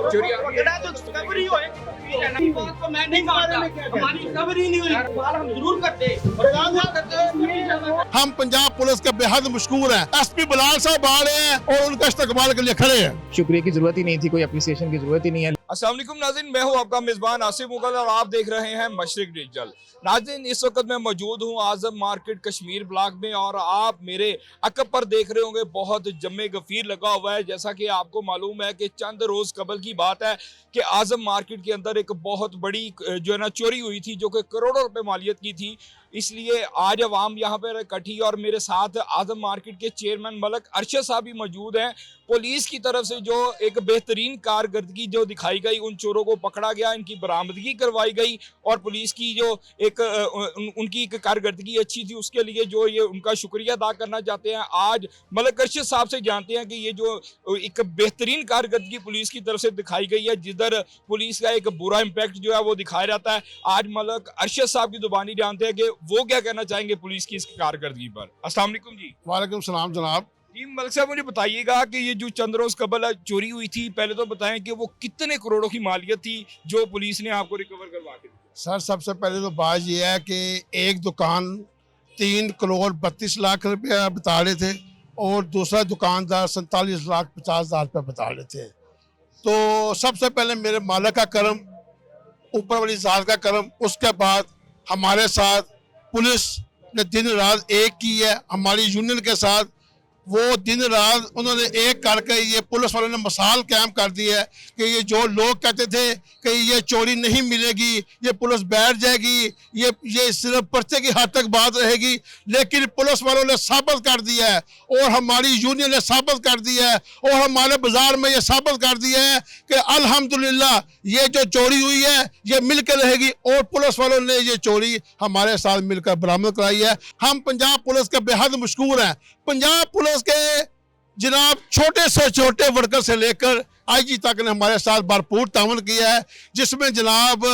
चोरी पकड़ा तो रिकवरी होए, ये बात तो मैं नहीं मानता, हमारी रिकवरी नहीं हुई, सवाल हम जरूर करते हम पंजाब पुलिस के बेहद मशकूर हैं। एसपी बिलाल साहब आ रहे हैं और उनका इस्तकबाल के लिए खड़े हैं। शुक्रिया की जरूरत ही नहीं थी, कोई अप्रिसिएशन की जरूरत ही नहीं है। अस्सलाम वालेकुम नाज़रीन, मैं हूं आपका मेज़बान आसिफ मुगल और आप देख रहे हैं मशरिक डिजिटल। नाज़रीन, इस वक्त मैं मौजूद हूं आज़म मार्केट कश्मीर ब्लॉक में और आप मेरे अकब पर देख रहे होंगे बहुत जम्मे गफीर लगा हुआ है। जैसा कि आपको मालूम है कि चंद रोज़ कबल की बात है कि आज़म मार्केट के अंदर एक बहुत बड़ी जो है ना चोरी हुई थी जो कि करोड़ों रुपए मालियत की थी। इसलिए आज अवाम यहाँ पर इकट्ठी और मेरे साथ आज़म मार्केट के चेयरमैन मलक अरशद साहब भी मौजूद हैं। पुलिस की तरफ से जो एक बेहतरीन कारकर्दगी जो दिखाई गई, उन चोरों को पकड़ा गया, इनकी बरामदगी करवाई गई और पुलिस की जो एक उनकी एक कारकर्दगी अच्छी थी, उसके लिए जो ये उनका शुक्रिया अदा करना चाहते हैं। आज मलक अरशद साहब से जानते हैं कि ये जो एक बेहतरीन कारकर्दगी पुलिस की तरफ से दिखाई गई है, जिधर पुलिस का एक बुरा इम्पैक्ट जो है वो दिखाया जाता है, आज मलक अरशद साहब की जुबानी जानते हैं कि वो क्या कहना चाहेंगे पुलिस की इस कारकर्दगी पर। अस्सलाम वालेकुम जी। वालेकुम सलाम जनाब। जी मलक साहब, मुझे बताइएगा कि ये जो चंद रोज कबल चोरी हुई थी, पहले तो बताएं कि वो कितने करोड़ों की मालियत थी जो पुलिस ने आपको रिकवर करवा के दी? सर, सबसे पहले तो बात यह है कि एक दुकान 3 करोड़ 32 लाख रुपया बता रहे थे और दूसरा दुकानदार 47 लाख 50 हज़ार रुपये बता रहे थे। तो सबसे पहले मेरे मालिक का करम, ऊपर वाली ज़ात का करम, उसके बाद हमारे साथ पुलिस ने दिन रात एक की है। हमारी यूनियन के साथ वो दिन रात उन्होंने एक करके ये पुलिस वालों ने मिसाल कायम कर दी है कि ये जो लोग कहते थे कि ये चोरी नहीं मिलेगी, ये पुलिस बैठ जाएगी, ये सिर्फ पर्चे की हद तक बात रहेगी, लेकिन पुलिस वालों ने साबित कर दिया है और हमारी यूनियन ने साबित कर दिया है और हमारे बाजार में ये साबित कर दिया है कि अल्हम्दुलिल्लाह ये जो चोरी हुई है ये मिल कर रहेगी और पुलिस वालों ने ये चोरी हमारे साथ मिलकर बरामद कराई है। हम पंजाब पुलिस के बेहद मशकूर हैं। पंजाब पुलिस के जनाब छोटे से छोटे वर्कर से लेकर आईजी तक ने हमारे साथ भरपूर ताउन किया है, जिसमें जनाब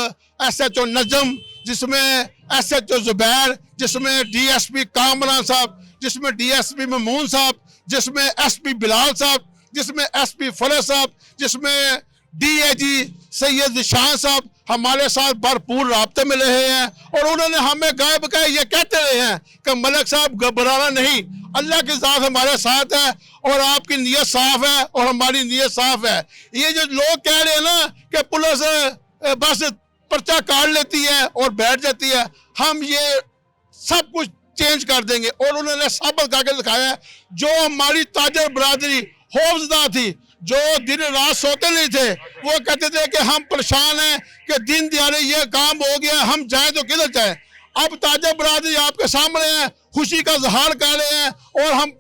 SHO नजम, जिसमें SHO जुबैर, जिसमें DSP कामरान साहब, जिसमें DSP ममून साहब, जिसमें SP बिलाल साहब, जिसमें SP फरह साहब, जिसमें DIG सैयद शाह साहब हमारे साथ भरपूर राब्ते में रहे हैं और उन्होंने हमें गाय बकाए ये कहते रहे हैं कि मलक साहब घबराना नहीं, अल्लाह के साथ हमारे साथ है और आपकी नीयत साफ है और हमारी नीयत साफ है। ये जो लोग कह रहे हैं ना कि पुलिस बस पर्चा काट लेती है और बैठ जाती है, हम ये सब कुछ चेंज कर देंगे और उन्होंने साबित करके दिखाया है। जो हमारी ताजर बरादरी खौफजदा थी, जो दिन रात सोते नहीं थे, वो कहते थे कि हम परेशान हैं कि दिन दिहाड़े ये काम हो गया, हम जाएं तो किधर जाएं। अब ताजर बरादरी आपके सामने है, खुशी का इजहार कर रहे हैं और हम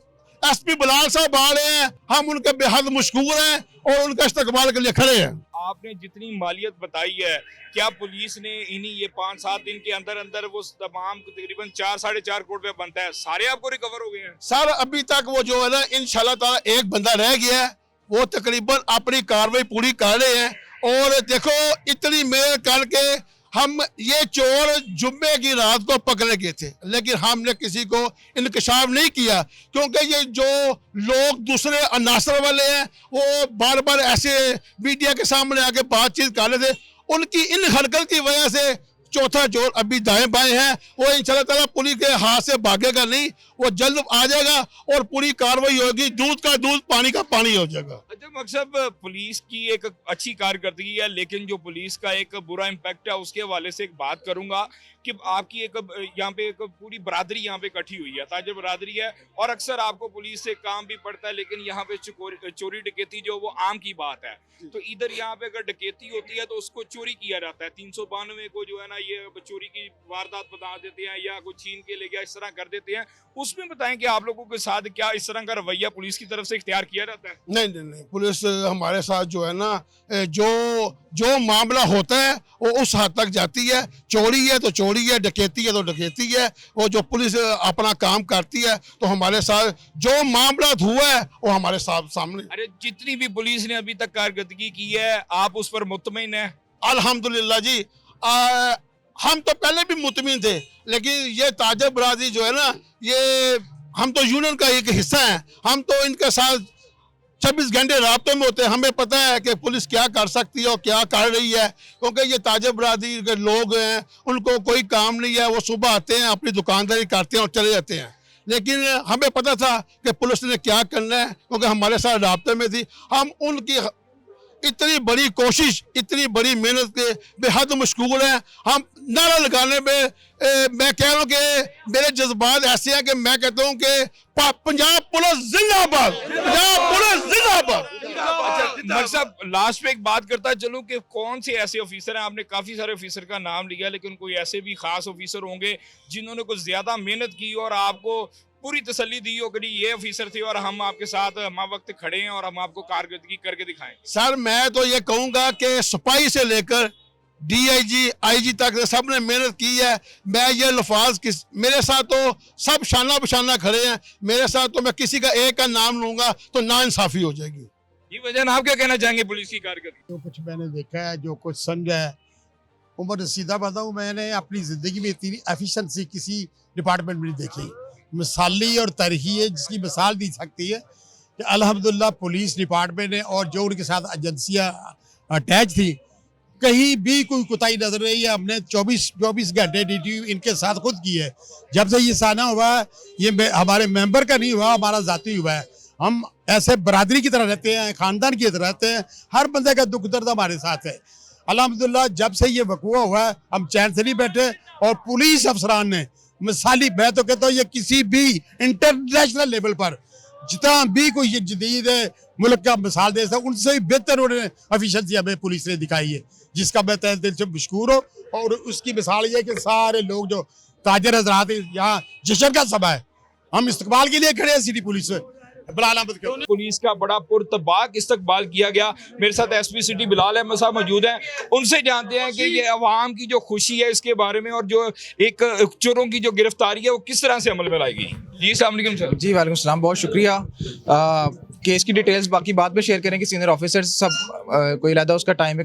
SP बिलाल साहब आ रहे हैं, हम उनके बेहद मशकूर हैं और उनका इस्तकबाल के लिए खड़े हैं। आपने जितनी मालियत बताई है, क्या पुलिस ने इन्हीं ये 5-7 दिन के अंदर अंदर वो तमाम तकरीबन 4-4.5 करोड़ रुपया बनता है, सारे आपको रिकवर हो गए हैं? सर, अभी तक वो जो है ना इंशाल्लाह ताला एक बंदा रह गया है, वो तकरीबन अपनी कार्रवाई पूरी कर रहे हैं और देखो इतनी मेहनत करके हम ये चोर जुम्मे की रात को पकड़े गए थे, लेकिन हमने किसी को इंकशाफ नहीं किया क्योंकि ये जो लोग दूसरे अनासर वाले हैं वो बार बार ऐसे मीडिया के सामने आके बातचीत कर रहे थे, उनकी इन हरकत की वजह से चौथा चोर अभी दाएं बाएं है, वो इंशाल्लाह ताला पुलिस के हाथ से भागेगा नहीं, वो जल्द आ जाएगा और पूरी कार्रवाई होगी, दूध का दूध पानी का पानी हो जाएगा। अच्छा मकसद, पुलिस की एक अच्छी कारकर्दगी है, लेकिन जो पुलिस का एक बुरा इम्पैक्ट है उसके हवाले से एक बात करूंगा कि आपकी एक यहाँ पे एक पूरी बरादरी यहाँ पे इकट्ठी हुई है, ताजर बरादरी है और अक्सर आपको पुलिस से काम भी पड़ता है, लेकिन यहाँ पे चोरी डकैती जो वो आम की बात है। तो इधर यहाँ पे अगर डकैती होती है तो उसको चोरी किया जाता है, 392 को जो है ना ये चोरी की वारदात बता देते हैं या कोई छीन के ले गया, इस तरह कर देते हैं। उसमें बताएं कि आप लोगों के साथ क्या इस तरह का रवैया पुलिस की तरफ से इख्तियार किया जाता है? नहीं, पुलिस हमारे साथ जो है ना जो मामला होता है वो उस हद तक जाती है। चोरी है तो चोरी है, डकैती है तो डकैती है, वो जो पुलिस अपना काम करती है तो हमारे साथ जो मामला हुआ है वो हमारे साथ सामने। अरे जितनी भी पुलिस ने अभी तक कारकर्दगी की है, आप उस पर मुतमिन है? अल्हम्दुलिल्लाह जी, हम तो पहले भी मुतमिन थे, लेकिन ये ताजर बरादरी जो है ना, ये हम तो यूनियन का एक हिस्सा है, हम तो इनके साथ 26 घंटे राब्ते में होते हैं। हमें पता है कि पुलिस क्या कर सकती है और क्या कर रही है, क्योंकि ये ताजिर बरादरी के लोग हैं, उनको कोई काम नहीं है, वो सुबह आते हैं, अपनी दुकानदारी करते हैं और चले जाते हैं। लेकिन हमें पता था कि पुलिस ने क्या करना है, क्योंकि हमारे साथ राब्ते में थी। हम उनकी इतनी बड़ी कोशिश, इतनी बड़ी मेहनत के बेहद मशगूल हैं। हम नारा लगाने में मैं कह रहा हूँ कि मेरे जज्बात ऐसे हैं कि मैं कहता हूँ कि पंजाब पुलिस जिंदाबाद, पंजाब पुलिस जिंदाबाद। मलिक साहब, लास्ट पे एक बात करता चलूं कि कौन से ऐसे ऑफिसर हैं, आपने काफी सारे ऑफिसर का नाम लिया, लेकिन कोई ऐसे भी खास ऑफिसर होंगे जिन्होंने कुछ ज्यादा मेहनत की और आपको पूरी तसल्ली दी हो कि ये ऑफिसर थे और हम आपके साथ हम वक्त खड़े हैं और हम आपको कारकर्दगी करके दिखाएं? सर मैं तो ये कहूँगा कि सिपाही से लेकर DIG IG तक सब ने मेहनत की है। मैं ये लफाज मेरे साथ तो सब शाना बशाना खड़े हैं, मेरे साथ तो मैं किसी का एक का नाम लूंगा तो नाइंसाफी हो जाएगी। ये वजह आप क्या कहना चाहेंगे पुलिस की कारकर्दगी? जो कुछ मैंने देखा है, जो कुछ समझा है, उम्र रसीदा बताऊँ, मैंने अपनी ज़िंदगी में इतनी एफिशिएंसी किसी डिपार्टमेंट में नहीं देखी। मिसाली और तारीखी है जिसकी मिसाल दी सकती है कि अल्हम्दुलिल्लाह पुलिस डिपार्टमेंट ने और जो उनके साथ एजेंसियाँ अटैच थी, कहीं भी कोई कोताही नजर नहीं है। हमने 24 घंटे ड्यूटी इनके साथ खुद की है। जब से ये साना हुआ है, ये हमारे मेंबर का नहीं हुआ, हमारा जाती हुआ है। हम ऐसे बरादरी की तरह रहते हैं, खानदान की तरह रहते हैं। हर बंदे का दुख दर्द हमारे साथ है। अल्हम्दुलिल्लाह जब से ये वक़ूआ हुआ है, हम चैन से नहीं बैठे। और पुलिस अफसरान ने मिसाली, मैं तो कहता हूँ ये किसी भी इंटरनेशनल लेवल पर जितना भी कोई ये जदीद मुल्क का मिसाल दे सकता, उनसे भी बेहतर उन्होंने एफिशिएंसी हमें पुलिस ने दिखाई है, जिसका मैं तहे दिल से मशकूर हूँ। और उसकी मिसाल ये है कि सारे लोग जो ताजर हजरात यहाँ जश्न का सभा है, हम इस्तकबाल के लिए खड़े हैं सिटी पुलिस से। पुलिस का बड़ा पुरतबाक इस्तकबाल किया गया। मेरे साथ SP सिटी बिलाल अहमद साहब मौजूद हैं, उनसे जानते हैं कि ये अवाम की जो खुशी है इसके बारे में और जो एक चोरों की जो गिरफ्तारी है वो किस तरह से अमल में लाएगी। जी अस्सलाम वालेकुम सर। जी वालेकुम सलाम, बहुत शुक्रिया। केस की डिटेल्स बाकी बाद में शेयर करेंगे, सीनियर ऑफिसर्स सब कोई अलहदा उसका टाइम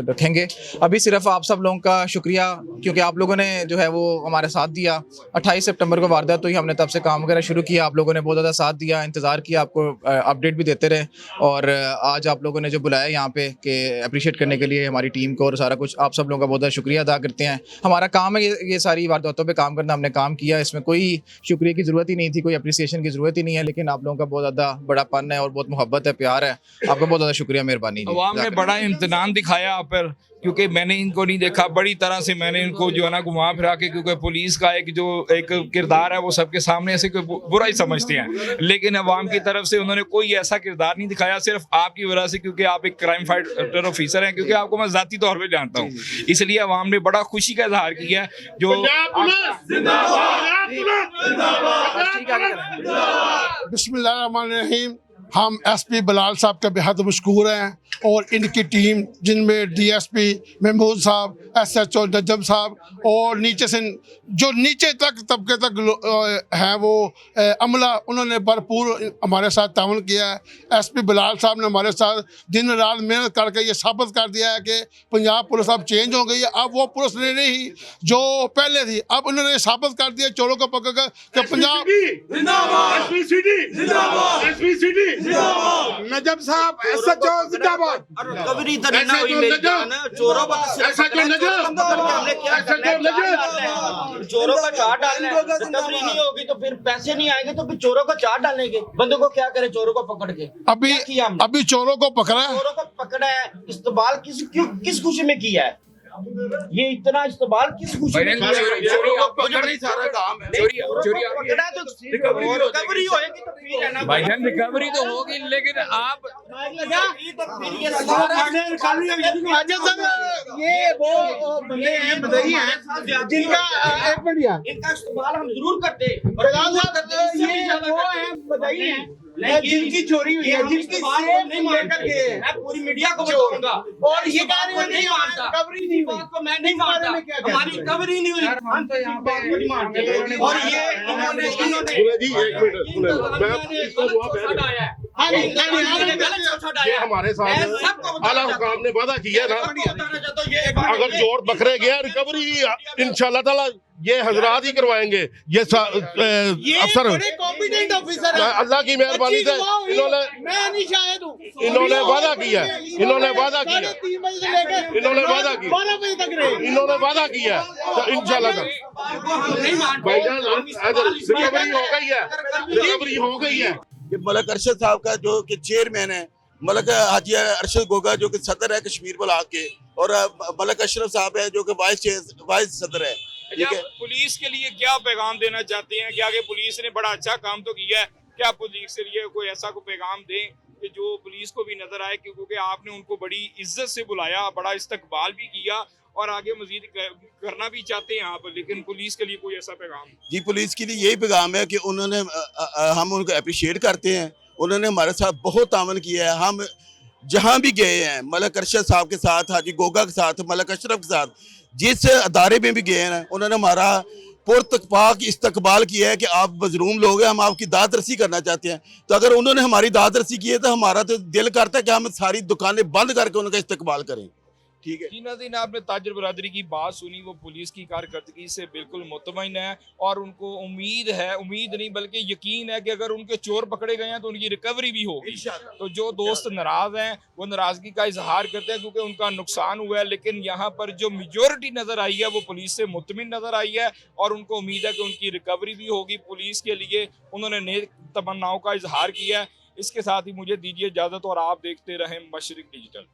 रखेंगे। अभी सिर्फ आप सब लोगों का शुक्रिया, क्योंकि आप लोगों ने जो है वो हमारे साथ दिया। 28 सितंबर को वारदात हुई, हमने तब से काम वगैरह शुरू किया। आप लोगों ने बहुत ज़्यादा साथ दिया, इंतज़ार किया, आपको अपडेट भी देते रहे। और आज आप लोगों ने जो बुलाया यहाँ पे कि अप्रिशिएट करने के लिए हमारी टीम को और सारा कुछ, आप सब लोगों का बहुत ज़्यादा शुक्रिया अदा करते हैं। हमारा काम है ये सारी वारदातों पर काम करना, हमने काम किया, इसमें कोई शुक्रिया की ज़रूरत ही नहीं थी, कोई अप्रिसिएशन की ज़रूरत ही नहीं है। लेकिन आप लोगों का बहुत ज़्यादा बड़ापन है और बहुत मोहब्बत है, प्यार है, आपका बहुत ज़्यादा शुक्रिया, मेहरबानी। अवाम ने बड़ा इम्तिनान दिखाया आप पर, क्योंकि मैंने इनको नहीं देखा, बड़ी तरह से मैंने इनको जो है ना घुमा फिरा के, क्योंकि पुलिस का एक जो एक किरदार है वो सबके सामने ऐसे कोई बुरा ही समझते हैं, लेकिन अवाम की तरफ से उन्होंने कोई ऐसा किरदार नहीं दिखाया, सिर्फ आपकी वजह से, क्योंकि आप एक क्राइम फाइटर ऑफिसर हैं, क्योंकि आपको मैं जाती तौर पर जानता हूँ, इसलिए अवाम ने बड़ा खुशी का इजहार किया। जो बिस्मिल्लाहिर्रहमानिर्रहीम, हम SP बिलाल साहब का बेहद मशकूर हैं और इनकी टीम, जिनमें DSP महमूद साहब, SHO नजम साहब और नीचे से जो नीचे तक तबके तक हैं वो अमला, उन्होंने भरपूर हमारे साथ ताउन किया है। SP बिलाल साहब ने हमारे साथ दिन रात मेहनत करके ये साबित कर दिया है कि पंजाब पुलिस अब चेंज हो गई है। अब वो पुलिस नहीं जो पहले थी, अब उन्होंने साबित कर दिया चोरों को पकड़ कर कि पंजाब नजम साहब SHO जिंदाबाद। कबरी तो नहीं ना हुई मेरी जान, चोरों को तो सिर्फ हमने क्या करना है, चोरों का चार्ट डालना है। कबरी नहीं होगी तो फिर पैसे नहीं आएंगे, तो फिर चोरों का चार्ट डालने के बंदों को क्या करे, चोरों को पकड़ के अभी चोरों को पकड़ा है, चोरों को पकड़ा है। इस्तेमाल किस खुशी में किया है ये, इतना इस्तेमाल किस खुशी में किया है? चोरों को पकड़ना ही सारा काम है। चोरी पकड़ा तो रिकवरी होएगी तो फिर है ना भाईजान, रिकवरी तो होगी, लेकिन आप ये वो बंदे हैं, बधाई हैं जिनका इनका इस्तेमाल हम जरूर करते हैं, ये वो हैं बधाई हैं जिनकी चोरी हुई है, जिनकी सेफ नहीं लेकर गए हैं। मैं पूरी मीडिया को बताऊंगा और ये नहीं मानता, कवरी नहीं बात को मैं नहीं मानता, हमारी कवरी नहीं हुई, हम तो यहाँ बात को नहीं मानते। और ये इन्होंने जी एक मिनट, मैं इसको जवाब ये हमारे साथ आला हुकाम ने वादा किया ना, अगर चोर पकड़े गया रिकवरी इंशाल्लाह ताला ये हजरात ही करवाएंगे। ये अफसर बड़े कॉम्पिटेंट ऑफिसर हैं। अल्लाह की मेहरबानी से इन्होंने मैं नहीं शायद हूँ। इन्होंने वादा किया है, इन्होंने वादा किया है, 3:30 बजे से लेकर इन्होंने वादा किया, 12 बजे तक रहे। इन्होंने वादा किया है, तो इंशाल्लाह भाईजान रिकवरी हो गई है, रिकवरी हो गई है। कि मलक अरशद साहब का जो कि चेयरमैन है, मलक हाजी अरशद गोगा जो कि सदर है कश्मीर ब्लॉक के, और मलक अशरफ साहब है जो कि वाइस सदर है। ठीक अच्छा, है, पुलिस के लिए क्या पैगाम देना चाहते हैं कि आगे पुलिस ने बड़ा अच्छा काम तो किया है, क्या पुलिस के लिए कोई ऐसा कोई पैगाम दें कि जो पुलिस को भी नजर आए, क्योंकि आपने उनको बड़ी इज्जत से बुलाया, बड़ा इस्तकबाल भी किया और आगे मजीद करना भी चाहते हैं आप, लेकिन पुलिस के लिए कोई ऐसा पैगाम? जी पुलिस के लिए यही पैगाम है कि उन्होंने हम उनको अप्रिशिएट करते हैं, उन्होंने हमारे साथ बहुत तावन किया है। हम जहाँ भी गए हैं मलक अरशद साहब के साथ, हाजी गोगा के साथ, मलक अशरफ के साथ, जिस अदारे में भी गए हैं उन्होंने हमारा पुरतपाक इस्तकबाल किया है कि आप मजलूम लोग हैं, हम आपकी दाद रसी करना चाहते हैं। तो अगर उन्होंने हमारी दाद रसी की है तो हमारा तो दिल करता है कि हम सारी दुकानें बंद करके उनका इस्तकबाल करें। ठीक है जी नाज़रीन, आपने ताजर बरादरी की बात सुनी, वो पुलिस की कारकर्दगी से बिल्कुल मुतमईन है और उनको उम्मीद है, उम्मीद नहीं बल्कि यकीन है कि अगर उनके चोर पकड़े गए हैं तो उनकी रिकवरी भी होगी। तो जो दोस्त नाराज हैं वो नाराजगी का इजहार करते हैं क्योंकि उनका नुकसान हुआ है, लेकिन यहाँ पर जो मेजोरिटी नजर आई है वो पुलिस से मुतमईन नजर आई है और उनको उम्मीद है कि उनकी रिकवरी भी होगी। पुलिस के लिए उन्होंने नेक तमन्नाओं का इजहार किया है। इसके साथ ही मुझे दीजिए इजाजत और आप देखते रहें मशरिक डिजिटल।